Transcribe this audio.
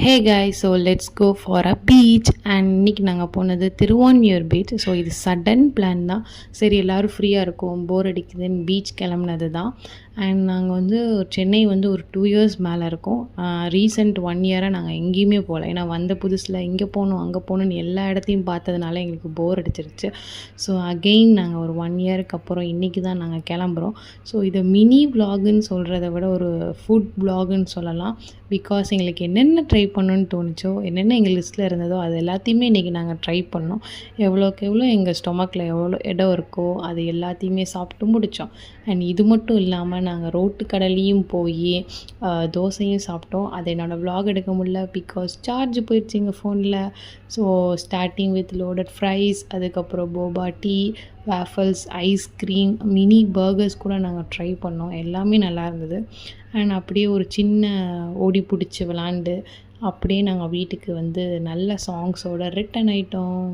Hey guys, so let's go for a beach. And இன்றைக்கி நாங்கள் போனது திருவான்மியூர் பீச். ஸோ இது சடன் பிளான் தான். சரி எல்லோரும் ஃப்ரீயாக இருக்கும், போர் அடிக்குதுன்னு பீச் கிளம்புனது தான். அண்ட் நாங்கள் வந்து சென்னை வந்து ஒரு 2 இயர்ஸ் மேலே இருக்கும். ரீசெண்ட் 1 இயராக நாங்கள் எங்கேயுமே போகல. ஏன்னா வந்த புதுசில் இங்கே போகணும் அங்கே போகணுன்னு எல்லா இடத்தையும் பார்த்ததுனால எங்களுக்கு போர் அடிச்சிருச்சு. ஸோ அகெயின் நாங்கள் ஒரு 1 இயருக்கு அப்புறம் இன்றைக்கி தான் நாங்கள் கிளம்புறோம். ஸோ இதை மினி விலாகுன்னு சொல்கிறத விட ஒரு ஃபுட் விலாகுன்னு சொல்லலாம். பிகாஸ் எங்களுக்கு என்னென்ன ட்ரை பண்ணணுன்னு தோணுச்சோ, என்னென்ன எங்கள் லிஸ்ட்டில் இருந்ததோ அது எல்லாத்தையுமே இன்றைக்கி நாங்கள் ட்ரை பண்ணோம். எவ்வளோக்கு எவ்வளோ எங்கள் ஸ்டொமக்கில் எவ்வளோ இடம் இருக்கோ அது எல்லாத்தையுமே சாப்பிட்டு முடித்தோம். அண்ட் இது மட்டும் இல்லாமல் நாங்கள் ரோட்டு கடையிலையும் போய் தோசையும் சாப்பிட்டோம். அது என்னோடய விலாக் எடுக்க முடியல பிகாஸ் சார்ஜ் போயிடுச்சு எங்கள் ஃபோனில். So starting with loaded fries, அதுக்கப்புறம் boba tea, waffles, ice cream, mini burgers கூட நாங்கள் ட்ரை பண்ணோம். எல்லாமே நல்லா இருந்தது. அண்ட் அப்படியே ஒரு சின்ன ஓடி பிடிச்சி விளாண்டு அப்படியே நாங்கள் வீட்டுக்கு வந்து நல்ல சாங்ஸோடு ரிட்டன் ஆயிட்டோம்.